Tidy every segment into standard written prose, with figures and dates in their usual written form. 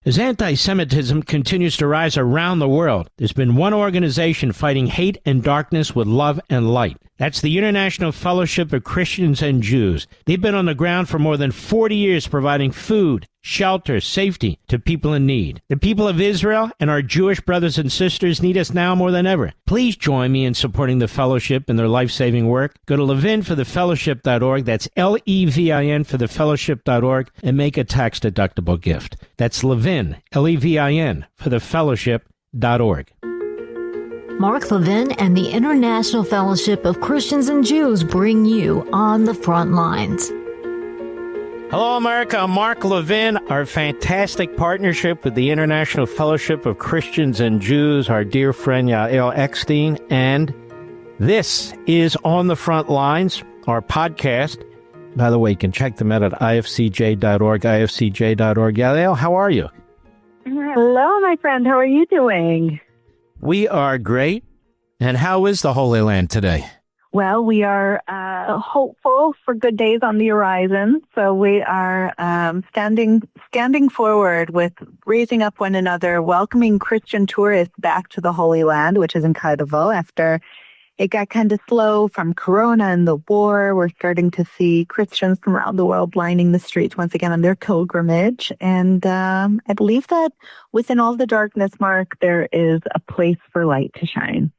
As anti-Semitism continues to rise around the world, there's been one organization fighting hate and darkness with love and light. That's the International Fellowship of Christians and Jews. They've been on the ground for more than 40 years providing food, shelter, safety to people in need. The people of Israel and our Jewish brothers and sisters need us now more than ever. Please join me in supporting the fellowship and their life-saving work. Go to levinforthefellowship.org. That's Levin for thefellowship.org, and make a tax-deductible gift. That's Levin, Levin, for thefellowship.org. Mark Levin and the International Fellowship of Christians and Jews bring you On the Front Lines. Hello, America. I'm Mark Levin. Our fantastic partnership with the International Fellowship of Christians and Jews, our dear friend Yael Eckstein, and this is On the Front Lines, our podcast. By the way, you can check them out at ifcj.org, ifcj.org. Yael, how are you? Hello, my friend. How are you doing? We are great. And how is the Holy Land today? Well, we are hopeful for good days on the horizon. So we are standing forward with raising up one another, welcoming Christian tourists back to the Holy Land, which is incredible. After it got kind of slow from Corona and the war, we're starting to see Christians from around the world lining the streets once again on their pilgrimage. And I believe that within all the darkness, Mark, there is a place for light to shine.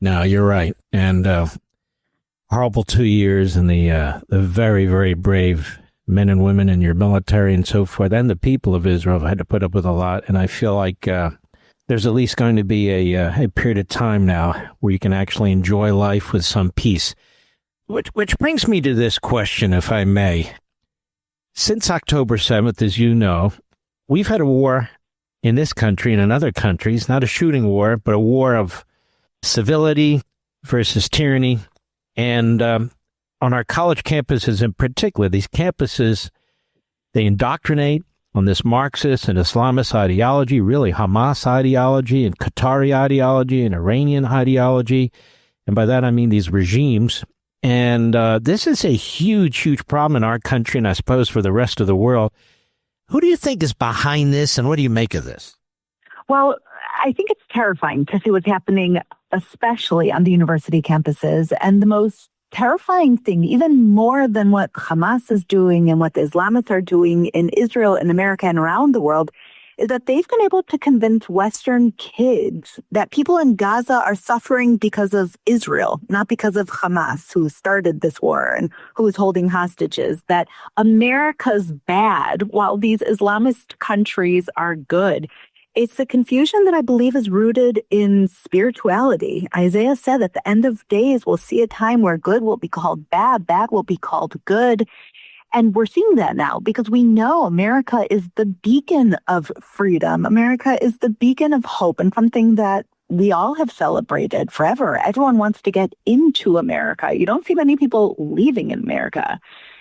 No, you're right. And horrible 2 years, and the very, very brave men and women in your military and so forth, and the people of Israel have had to put up with a lot. And I feel like there's at least going to be a period of time now where you can actually enjoy life with some peace. Which brings me to this question, if I may. Since October 7th, as you know, we've had a war in this country and in other countries, not a shooting war, but a war of civility versus tyranny. And on our college campuses in particular, these campuses, they indoctrinate on this Marxist and Islamist ideology, really Hamas ideology and Qatari ideology and Iranian ideology. And by that, I mean these regimes. And this is a huge, huge problem in our country, and I suppose for the rest of the world. Who do you think is behind this, and what do you make of this? Well, I think it's terrifying to see what's happening, especially on the university campuses. And the most terrifying thing, even more than what Hamas is doing and what the Islamists are doing in Israel and America and around the world, is that they've been able to convince Western kids that people in Gaza are suffering because of Israel, not because of Hamas, who started this war and who is holding hostages, that America's bad while these Islamist countries are good. It's a confusion that I believe is rooted in spirituality. Isaiah said at the end of days, we'll see a time where good will be called bad, bad will be called good. And we're seeing that now because we know America is the beacon of freedom. America is the beacon of hope, and something that we all have celebrated forever. Everyone wants to get into America. You don't see many people leaving in America.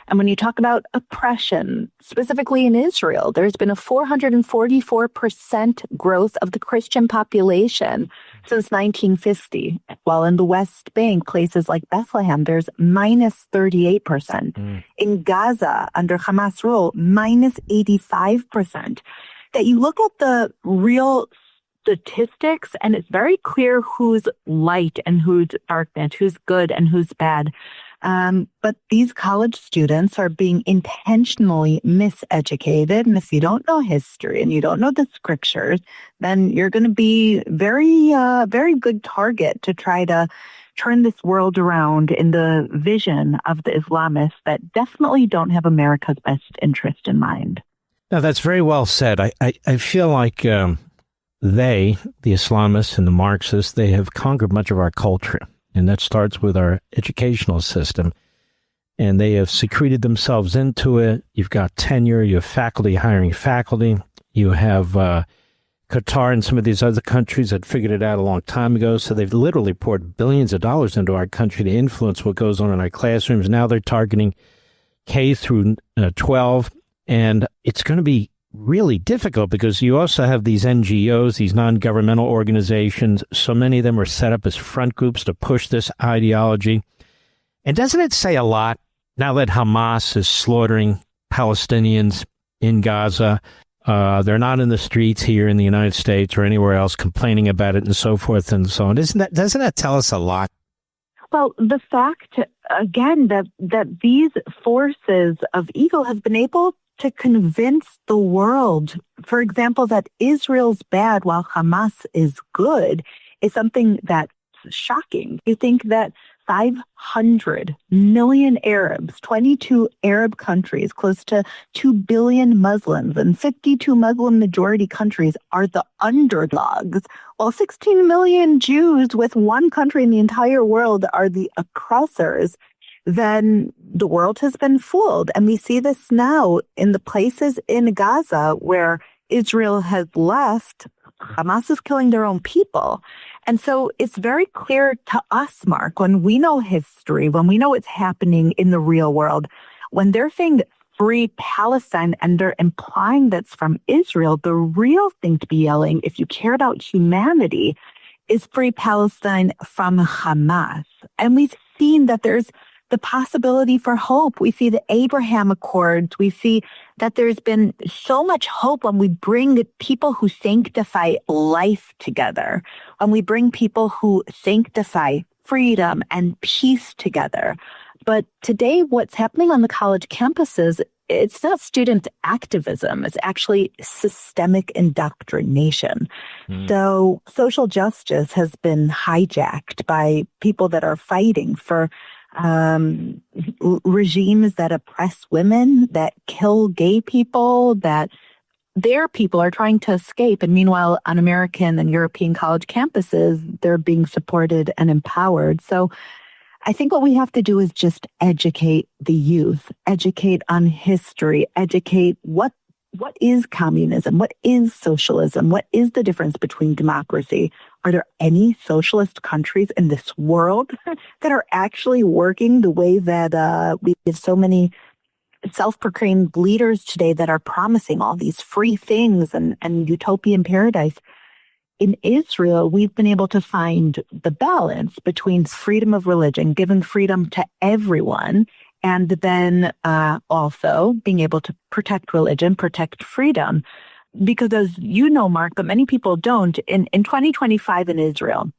And when you talk about oppression, specifically in Israel, there's been a 444% growth of the Christian population since 1950, while in the West Bank, places like Bethlehem, there's minus 38%. In Gaza, under Hamas rule, minus 85%. That you look at the real statistics, and it's very clear who's light and who's darkness, who's good and who's bad. But these college students are being intentionally miseducated. And if you don't know history and you don't know the scriptures, then you're going to be very good target to try to turn this world around in the vision of the Islamists that definitely don't have America's best interest in mind. Now, that's very well said. I feel like the Islamists and the Marxists, they have conquered much of our culture. And that starts with our educational system. And they have secreted themselves into it. You've got tenure. You have faculty hiring faculty. You have Qatar and some of these other countries that figured it out a long time ago. So they've literally poured billions of dollars into our country to influence what goes on in our classrooms. Now they're targeting K through 12. And it's going to be really difficult because you also have these NGOs, these non-governmental organizations. So many of them are set up as front groups to push this ideology. And doesn't it say a lot now that Hamas is slaughtering Palestinians in Gaza? They're not in the streets here in the United States or anywhere else complaining about it and so forth and so on. Doesn't that tell us a lot? Well, the fact, again, that these forces of ego have been able to convince the world, for example, that Israel's bad while Hamas is good, is something that's shocking. You think that 500 million Arabs, 22 Arab countries, close to 2 billion Muslims, and 52 Muslim majority countries are the underdogs, while 16 million Jews with one country in the entire world are the oppressors, then the world has been fooled. And we see this now in the places in Gaza where Israel has left. Hamas is killing their own people. And so it's very clear to us, Mark, when we know history, when we know what's happening in the real world, when they're saying free Palestine and they're implying that's from Israel, the real thing to be yelling, if you care about humanity, is free Palestine from Hamas. And we've seen that there's the possibility for hope. We see the Abraham Accords. We see that there's been so much hope when we bring people who sanctify life together, when we bring people who sanctify freedom and peace together. But today, what's happening on the college campuses, it's not student activism. It's actually systemic indoctrination. So social justice has been hijacked by people that are fighting for regimes that oppress women, that kill gay people, that their people are trying to escape. And meanwhile, on American and European college campuses, they're being supported and empowered. So I think what we have to do is just educate the youth, educate on history, educate what is communism? What is socialism? What is the difference between democracy? Are there any socialist countries in this world that are actually working the way that we have so many self-proclaimed leaders today that are promising all these free things and utopian paradise? In Israel, we've been able to find the balance between freedom of religion, giving freedom to everyone, and then also being able to protect religion, protect freedom. Because as you know, Mark, but many people don't, in 2025 in Israel,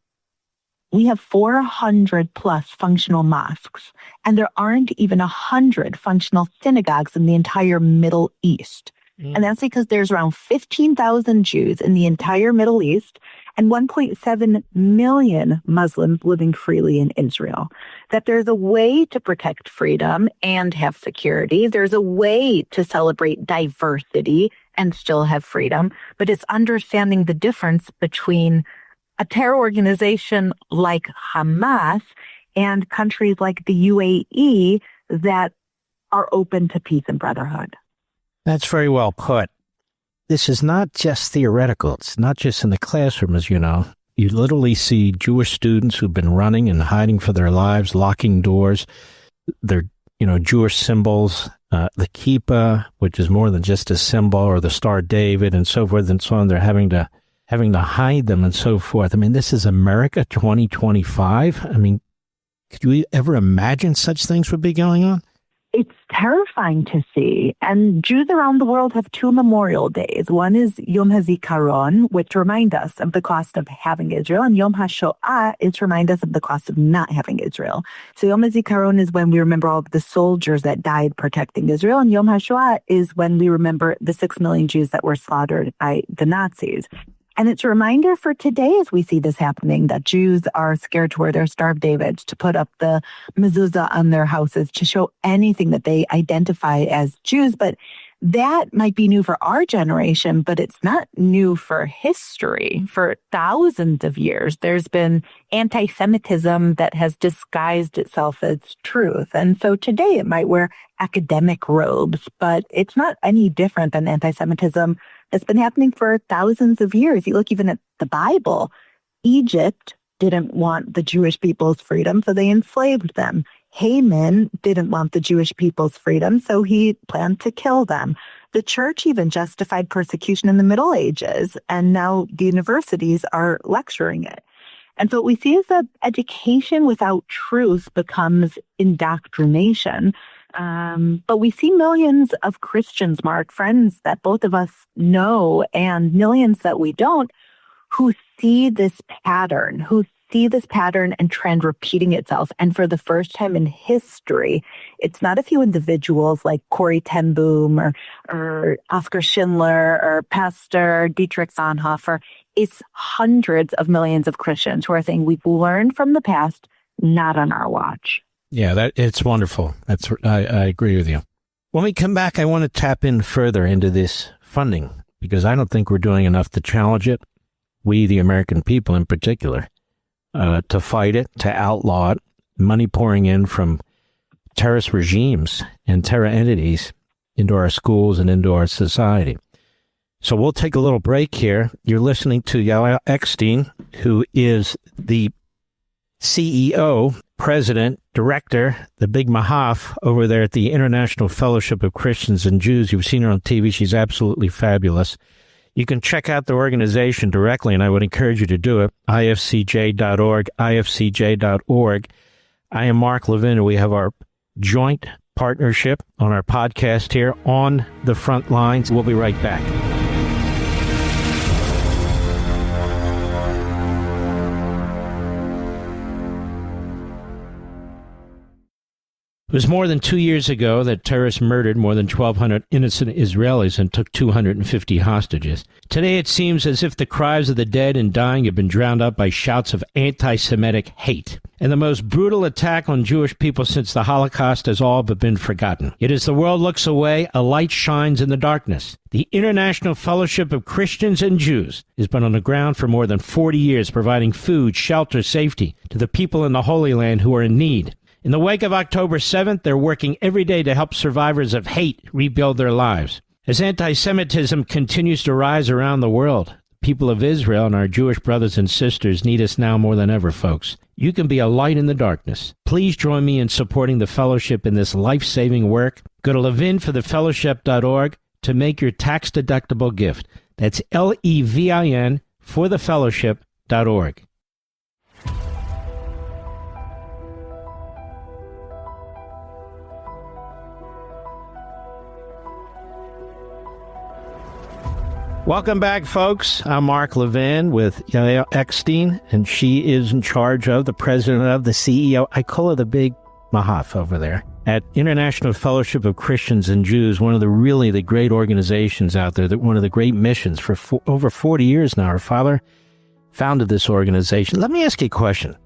we have 400 plus functional mosques, and there aren't even 100 functional synagogues in the entire Middle East. And that's because there's around 15,000 Jews in the entire Middle East and 1.7 million Muslims living freely in Israel. That there's a way to protect freedom and have security. There's a way to celebrate diversity and still have freedom. But it's understanding the difference between a terror organization like Hamas and countries like the UAE that are open to peace and brotherhood. That's very well put. This is not just theoretical. It's not just in the classroom, as you know. You literally see Jewish students who've been running and hiding for their lives, locking doors. Their, Jewish symbols, the kippah, which is more than just a symbol, or the Star of David, and so forth and so on. They're having to hide them and so forth. I mean, this is America 2025. I mean, could you ever imagine such things would be going on? It's terrifying to see. And Jews around the world have two memorial days. One is Yom HaZikaron, which remind us of the cost of having Israel, and Yom HaShoah is to remind us of the cost of not having Israel. So Yom HaZikaron is when we remember all of the soldiers that died protecting Israel, and Yom HaShoah is when we remember the 6 million Jews that were slaughtered by the Nazis. And it's a reminder for today as we see this happening, that Jews are scared to wear their Star of David, to put up the mezuzah on their houses, to show anything that they identify as Jews. But that might be new for our generation, but it's not new for history. For thousands of years, there's been anti-Semitism that has disguised itself as truth. And so today it might wear academic robes, but it's not any different than anti-Semitism that's been happening for thousands of years. You look even at the Bible. Egypt didn't want the Jewish people's freedom, so they enslaved them. Haman didn't want the Jewish people's freedom, so he planned to kill them. The church even justified persecution in the Middle Ages, and now the universities are lecturing it. And so what we see is that education without truth becomes indoctrination. But we see millions of Christians, Mark, friends that both of us know, and millions that we don't, who see this pattern and trend repeating itself. And for the first time in history, it's not a few individuals like Corrie ten Boom or Oskar Schindler or Pastor Dietrich Bonhoeffer. It's hundreds of millions of Christians who are saying we've learned from the past, not on our watch. Yeah, it's wonderful. I agree with you. When we come back, I want to tap in further into this funding, because I don't think we're doing enough to challenge it. We, the American people in particular, to fight it, to outlaw it, money pouring in from terrorist regimes and terror entities into our schools and into our society. So we'll take a little break here. You're listening to Yael Eckstein, who is the CEO, president, director, the big Mahaf over there at the International Fellowship of Christians and Jews. You've seen her on TV. She's absolutely fabulous. You can check out the organization directly, and I would encourage you to do it, ifcj.org, ifcj.org. I am Mark Levin, and we have our joint partnership on our podcast here on the Frontlines. We'll be right back. It was more than 2 years ago that terrorists murdered more than 1,200 innocent Israelis and took 250 hostages. Today it seems as if the cries of the dead and dying have been drowned out by shouts of anti-Semitic hate. And the most brutal attack on Jewish people since the Holocaust has all but been forgotten. Yet as the world looks away, a light shines in the darkness. The International Fellowship of Christians and Jews has been on the ground for more than 40 years, providing food, shelter, safety to the people in the Holy Land who are in need. In the wake of October 7th, they're working every day to help survivors of hate rebuild their lives. As anti-Semitism continues to rise around the world, the people of Israel and our Jewish brothers and sisters need us now more than ever, folks. You can be a light in the darkness. Please join me in supporting the fellowship in this life-saving work. Go to levinforthefellowship.org to make your tax-deductible gift. That's LEVIN forthefellowship.org. Welcome back, folks. I'm Mark Levin with Yael Eckstein, and she is in charge of, the president of, the CEO. I call her the big Mahaf over there at International Fellowship of Christians and Jews, one of the great organizations out there, one of the great missions for over 40 years now. Her father founded this organization. Let me ask you a question.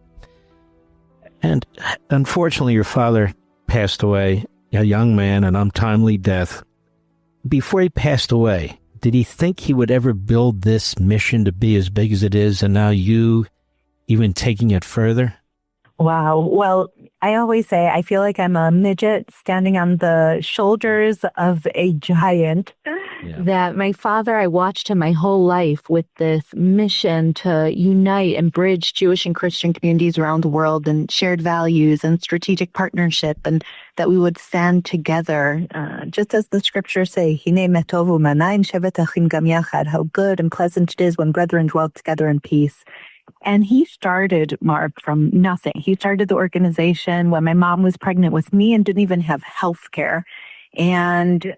And unfortunately, your father passed away, a young man, an untimely death. Before he passed away, did he think he would ever build this mission to be as big as it is, and now you even taking it further? Wow. Well, I always say I feel like I'm a midget standing on the shoulders of a giant. Yeah. That my father, I watched him my whole life with this mission to unite and bridge Jewish and Christian communities around the world, and shared values and strategic partnership, and that we would stand together, just as the scriptures say, "Hinei metovu manayim shevet achim gam yachad," how good and pleasant it is when brethren dwell together in peace. And he started, Mark, from nothing. He started the organization when my mom was pregnant with me and didn't even have health care. And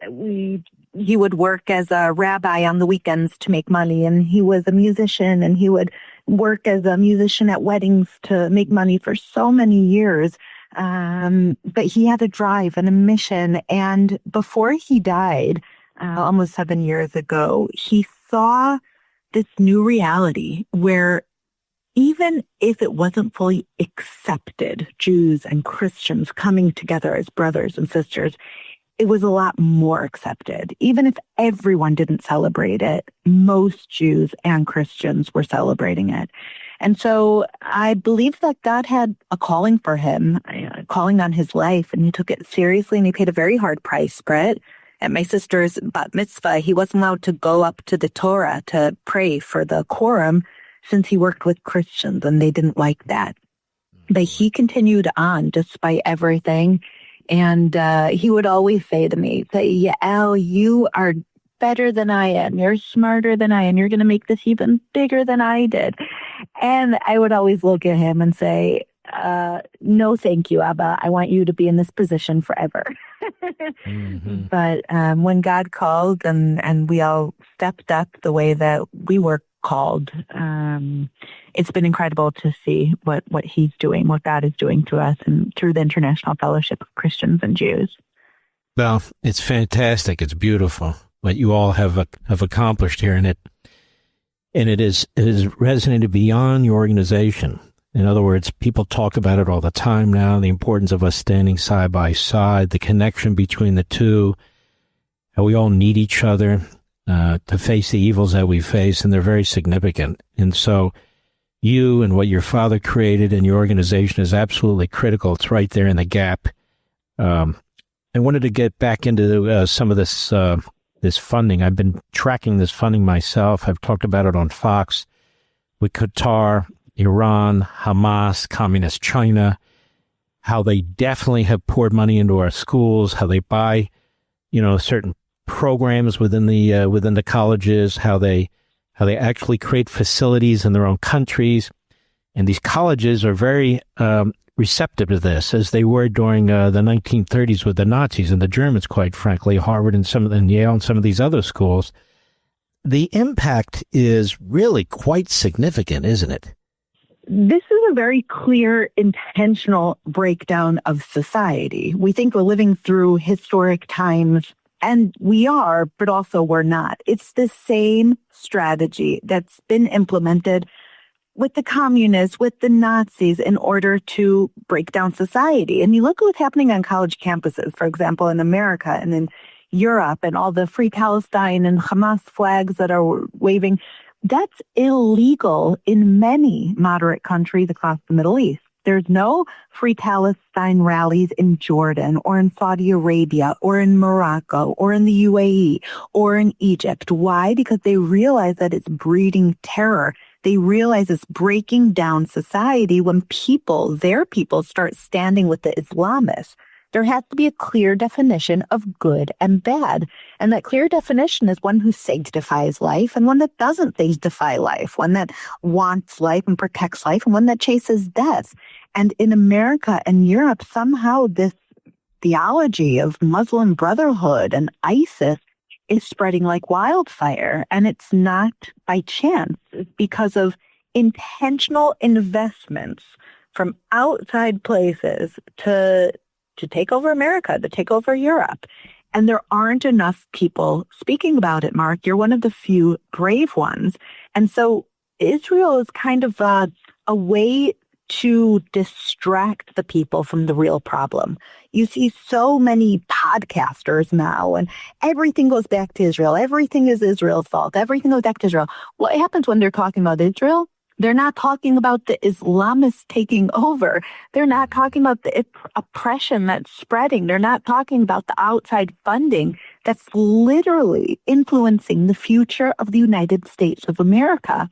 he would work as a rabbi on the weekends to make money. And he was a musician, and he would work as a musician at weddings to make money for so many years. But he had a drive and a mission. And before he died, almost 7 years ago, he saw this new reality where even if it wasn't fully accepted, Jews and Christians coming together as brothers and sisters, it was a lot more accepted. Even if everyone didn't celebrate it, most Jews and Christians were celebrating it. And so I believe that God had a calling for him, a calling on his life, and he took it seriously, and he paid a very hard price for it. At my sister's bat mitzvah, he wasn't allowed to go up to the Torah to pray for the quorum, since he worked with Christians, and they didn't like that. But he continued on despite everything. And he would always say to me, Yael, you are better than I am. You're smarter than I am. You're going to make this even bigger than I did. And I would always look at him and say, no, thank you, Abba. I want you to be in this position forever. Mm-hmm. But when God called and we all stepped up the way that we were called, it's been incredible to see what he's doing, what God is doing to us and through the International Fellowship of Christians and Jews. Well, it's fantastic. It's beautiful what you all have accomplished here, and it is resonated beyond your organization. In other words, people talk about it all the time now, the importance of us standing side by side, the connection between the two, how we all need each other to face the evils that we face, and they're very significant. And so you and what your father created and your organization is absolutely critical. It's right there in the gap. I wanted to get back into some of this funding. I've been tracking this funding myself. I've talked about it on Fox with Qatar, Iran, Hamas, Communist China, how they definitely have poured money into our schools, how they buy, certain programs within the colleges, how they actually create facilities in their own countries. And these colleges are very receptive to this, as they were during the 1930s with the Nazis and the Germans, quite frankly, Harvard and Yale and some of these other schools. The impact is really quite significant, isn't it? This is a very clear, intentional breakdown of society. We think we're living through historic times, and we are, but also we're not. It's the same strategy that's been implemented with the communists, with the Nazis, in order to break down society. And you look at what's happening on college campuses, for example, in America and in Europe, and all the Free Palestine and Hamas flags that are waving. That's illegal in many moderate countries across the Middle East. There's no Free Palestine rallies in Jordan or in Saudi Arabia or in Morocco or in the UAE or in Egypt. Why? Because they realize that it's breeding terror. They realize it's breaking down society when their people start standing with the Islamists. There has to be a clear definition of good and bad. And that clear definition is one who sanctifies life and one that doesn't sanctify life, one that wants life and protects life, and one that chases death. And in America and Europe, somehow this theology of Muslim Brotherhood and ISIS is spreading like wildfire. And it's not by chance. It's because of intentional investments from outside places to take over America, to take over Europe. And there aren't enough people speaking about it, Mark. You're one of the few brave ones. And so Israel is kind of a way to distract the people from the real problem. You see so many podcasters now, and everything goes back to Israel. Everything is Israel's fault. Everything goes back to Israel. What happens when they're talking about Israel? They're not talking about the Islamists taking over. They're not talking about the oppression that's spreading. They're not talking about the outside funding that's literally influencing the future of the United States of America.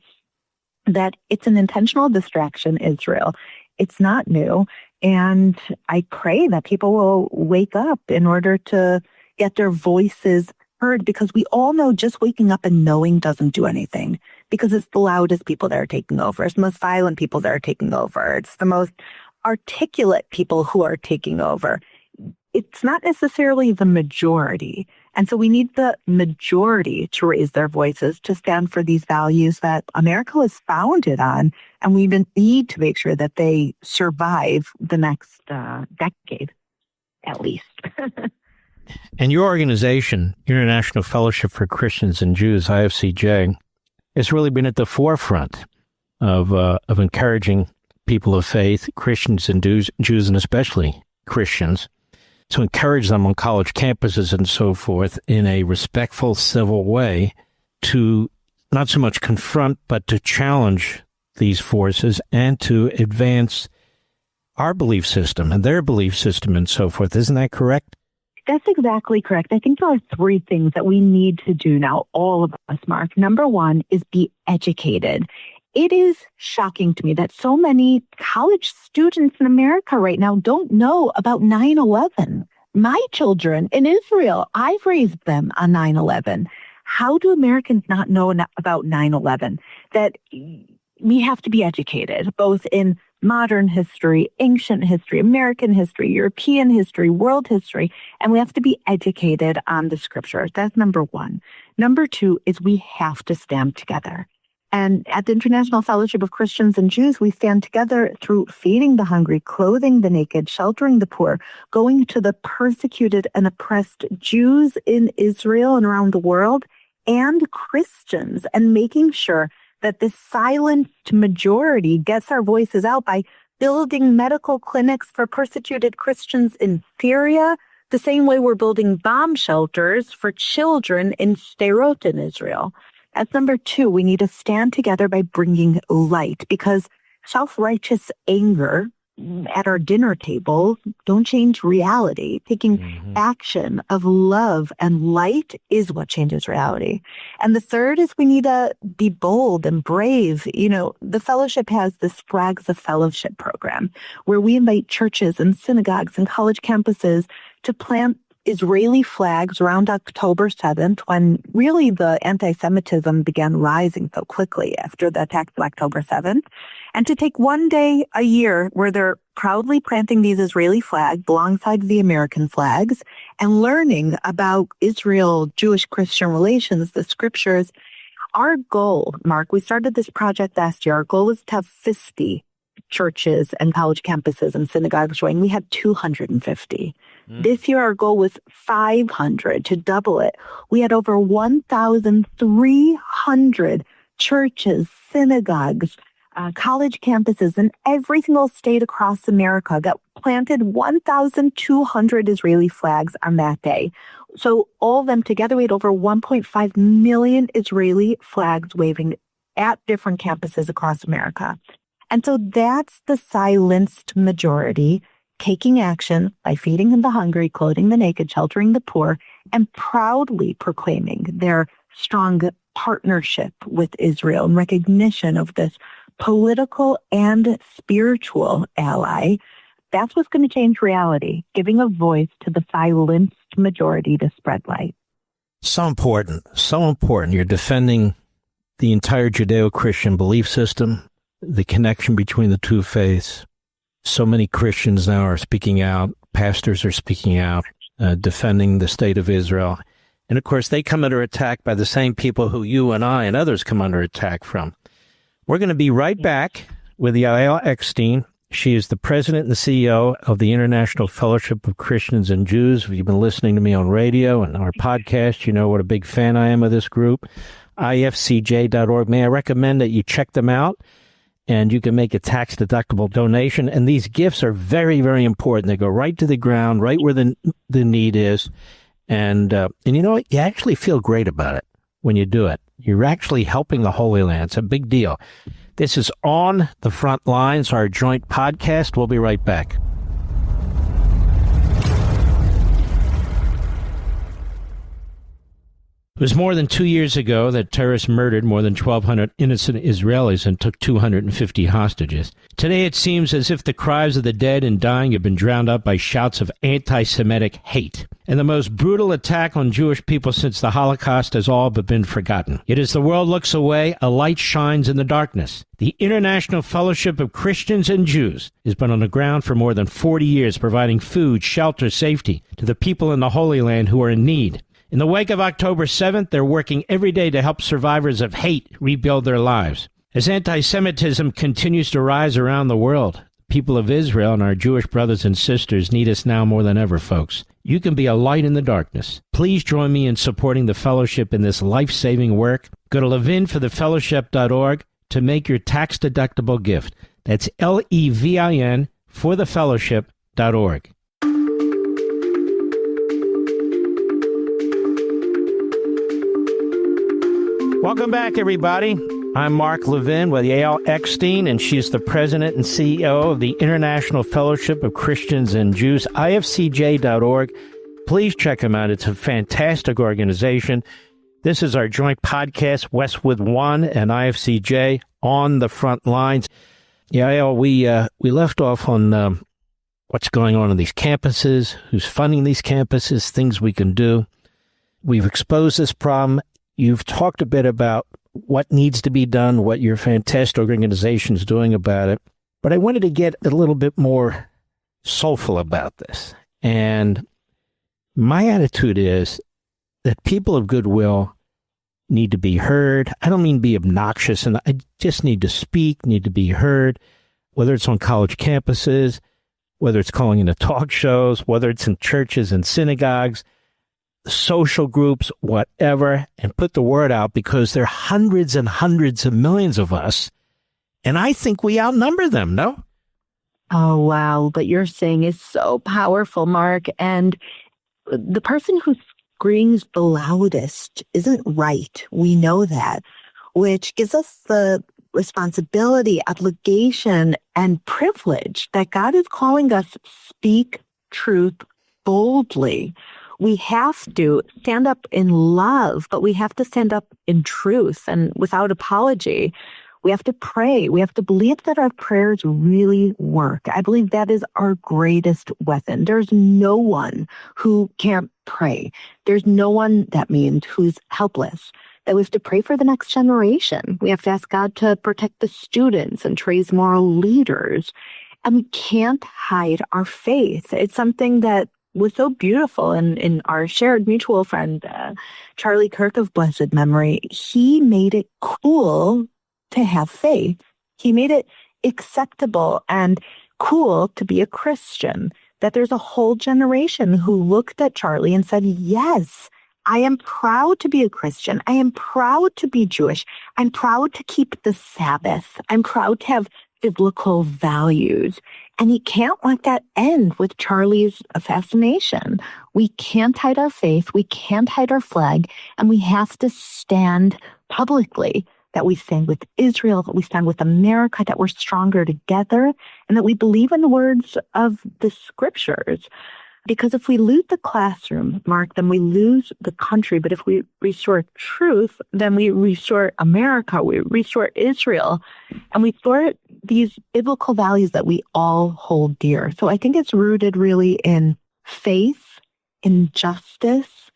That it's an intentional distraction, Israel. It's not new. And I pray that people will wake up in order to get their voices heard, because we all know just waking up and knowing doesn't do anything, because it's the loudest people that are taking over. It's the most violent people that are taking over. It's the most articulate people who are taking over. It's not necessarily the majority. And so we need the majority to raise their voices, to stand for these values that America was founded on. And we need to make sure that they survive the next decade, at least. And your organization, International Fellowship for Christians and Jews, IFCJ, has really been at the forefront of encouraging people of faith, Christians and Jews, and especially Christians, to encourage them on college campuses and so forth in a respectful, civil way to not so much confront, but to challenge these forces and to advance our belief system and their belief system and so forth. Isn't that correct? That's exactly correct. I think there are three things that we need to do now, all of us, Mark. Number one is be educated. It is shocking to me that so many college students in America right now don't know about 9/11. My children in Israel, I've raised them on 9/11. How do Americans not know about 9/11? That we have to be educated, both in modern history, ancient history, American history, European history, world history, and we have to be educated on the scriptures. That's number one. Number two is we have to stand together. And at the International Fellowship of Christians and Jews, we stand together through feeding the hungry, clothing the naked, sheltering the poor, going to the persecuted and oppressed Jews in Israel and around the world, and Christians, and making sure that this silent majority gets our voices out by building medical clinics for persecuted Christians in Syria, the same way we're building bomb shelters for children in Sderot in Israel. As number two, we need to stand together by bringing light, because self-righteous anger at our dinner table don't change reality. Taking action of love and light is what changes reality. And the third is we need to be bold and brave. You know, the fellowship has this Flags of Fellowship program where we invite churches and synagogues and college campuses to plant Israeli flags around October 7th, when really the anti-Semitism began rising so quickly after the attacks of October 7th, and to take one day a year where they're proudly planting these Israeli flags alongside the American flags and learning about Israel, Jewish-Christian relations, the scriptures. Our goal, Mark, we started this project last year. Our goal was to have 50 churches and college campuses and synagogues join. We had 250. This year, our goal was 500, to double it. We had over 1,300 churches, synagogues, college campuses in every single state across America that planted 1,200 Israeli flags on that day. So all of them together, we had over 1.5 million Israeli flags waving at different campuses across America. And so that's the silenced majority taking action by feeding the hungry, clothing the naked, sheltering the poor, and proudly proclaiming their strong partnership with Israel and recognition of this political and spiritual ally. That's what's going to change reality, giving a voice to the silenced majority to spread light. So important, so important. You're defending the entire Judeo-Christian belief system, the connection between the two faiths. So many Christians now are speaking out. Pastors are speaking out, defending the state of Israel. And of course, they come under attack by the same people who you and I and others come under attack from. We're going to be right back with Yael Eckstein. She is the president and the CEO of the International Fellowship of Christians and Jews. If you've been listening to me on radio and our podcast, you know what a big fan I am of this group. ifcj.org. May I recommend that you check them out? And you can make a tax-deductible donation. And these gifts are very, very important. They go right to the ground, right where the need is. And you know what? You actually feel great about it when you do it. You're actually helping the Holy Land. It's a big deal. This is On the Front Lines, our joint podcast. We'll be right back. It was more than 2 years ago that terrorists murdered more than 1,200 innocent Israelis and took 250 hostages. Today it seems as if the cries of the dead and dying have been drowned out by shouts of anti-Semitic hate. And the most brutal attack on Jewish people since the Holocaust has all but been forgotten. Yet as the world looks away, a light shines in the darkness. The International Fellowship of Christians and Jews has been on the ground for more than 40 years, providing food, shelter, safety to the people in the Holy Land who are in need. In the wake of October 7th, they're working every day to help survivors of hate rebuild their lives. As anti-Semitism continues to rise around the world, the people of Israel and our Jewish brothers and sisters need us now more than ever, folks. You can be a light in the darkness. Please join me in supporting the fellowship in this life-saving work. Go to levinforthefellowship.org to make your tax-deductible gift. That's LEVIN for thefellowship.org. Welcome back, everybody. I'm Mark Levin with Yael Eckstein, and she's the president and CEO of the International Fellowship of Christians and Jews, ifcj.org. Please check them out. It's a fantastic organization. This is our joint podcast, Westwood One and IFCJ, On the Front Lines. Yael, we left off on what's going on in these campuses, who's funding these campuses, things we can do. We've exposed this problem. You've talked a bit about what needs to be done, what your fantastic organization is doing about it. But I wanted to get a little bit more soulful about this. And my attitude is that people of goodwill need to be heard. I don't mean be obnoxious, and I just need to speak, need to be heard, whether it's on college campuses, whether it's calling into talk shows, whether it's in churches and synagogues, social groups, whatever, and put the word out, because there are hundreds and hundreds of millions of us, and I think we outnumber them, no? Oh, wow. What you're saying is so powerful, Mark. And the person who screams the loudest isn't right. We know that, which gives us the responsibility, obligation, and privilege that God is calling us to speak truth boldly. We have to stand up in love, but we have to stand up in truth and without apology. We have to pray. We have to believe that our prayers really work. I believe that is our greatest weapon. There's no one who can't pray. There's no one, that means, who's helpless. That we have to pray for the next generation. We have to ask God to protect the students and to raise moral leaders. And we can't hide our faith. It's something that was so beautiful in our shared mutual friend, Charlie Kirk of blessed memory. He made it cool to have faith. He made it acceptable and cool to be a Christian, that there's a whole generation who looked at Charlie and said, yes, I am proud to be a Christian. I am proud to be Jewish. I'm proud to keep the Sabbath. I'm proud to have biblical values. And he can't let that end with Charlie's assassination. We can't hide our faith. We can't hide our flag. And we have to stand publicly, that we stand with Israel, that we stand with America, that we're stronger together, and that we believe in the words of the scriptures. Because if we lose the classroom, Mark, then we lose the country. But if we restore truth, then we restore America, we restore Israel, and we restore these biblical values that we all hold dear. So I think it's rooted really in faith, in justice,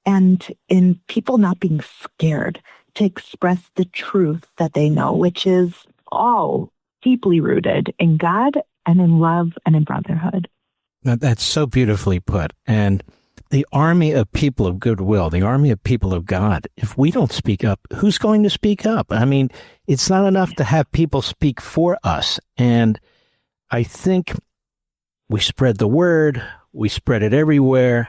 and in people not being scared to express the truth that they know, which is all deeply rooted in God and in love and in brotherhood. Now, that's so beautifully put. And the army of people of goodwill, the army of people of God, if we don't speak up, who's going to speak up? I mean, it's not enough to have people speak for us. And I think we spread the word, we spread it everywhere,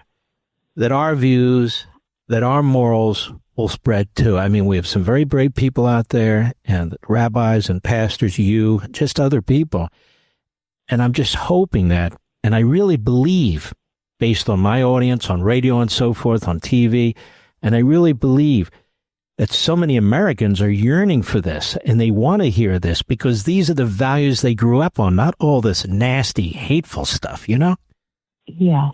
that our views, that our morals will spread too. I mean, we have some very brave people out there, and rabbis and pastors, you, just other people. And I'm just hoping that, and I really believe, based on my audience, on radio and so forth, on TV, and I really believe that so many Americans are yearning for this, and they want to hear this, because these are the values they grew up on, not all this nasty, hateful stuff, you know? Yes.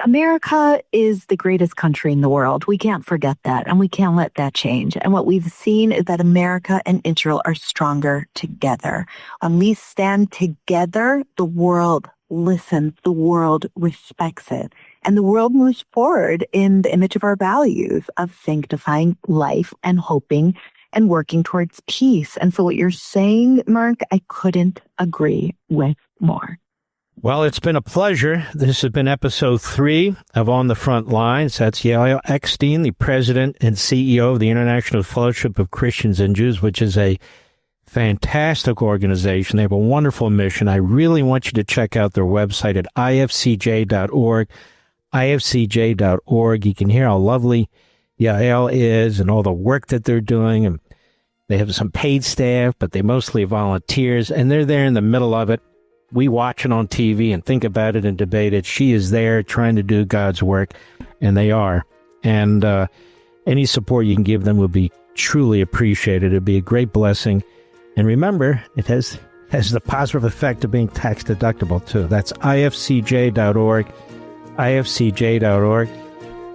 America is the greatest country in the world. We can't forget that, and we can't let that change. And what we've seen is that America and Israel are stronger together. When we stand together, the world listens, the world respects it, and the world moves forward in the image of our values of sanctifying life and hoping and working towards peace. And so what you're saying, Mark, I couldn't agree with more. Well, it's been a pleasure. This has been episode 3 of On the Front Lines. That's Yael Eckstein, the president and CEO of the International Fellowship of Christians and Jews, which is a fantastic organization. They have a wonderful mission. I really want you to check out their website at ifcj.org, ifcj.org. You can hear how lovely Yael is and all the work that they're doing. And they have some paid staff, but they mostly volunteers, and they're there in the middle of it. We watch it on TV and think about it and debate it. She is there trying to do God's work, and they are. And any support you can give them would be truly appreciated. It'd be a great blessing. And remember, it has the positive effect of being tax deductible, too. That's ifcj.org, ifcj.org.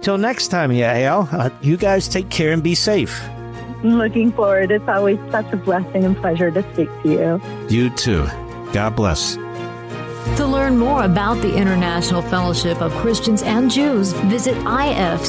Till next time, Yael, you guys take care and be safe. Looking forward. It's always such a blessing and pleasure to speak to you. You too. God bless. To learn more about the International Fellowship of Christians and Jews, visit ifcj.org.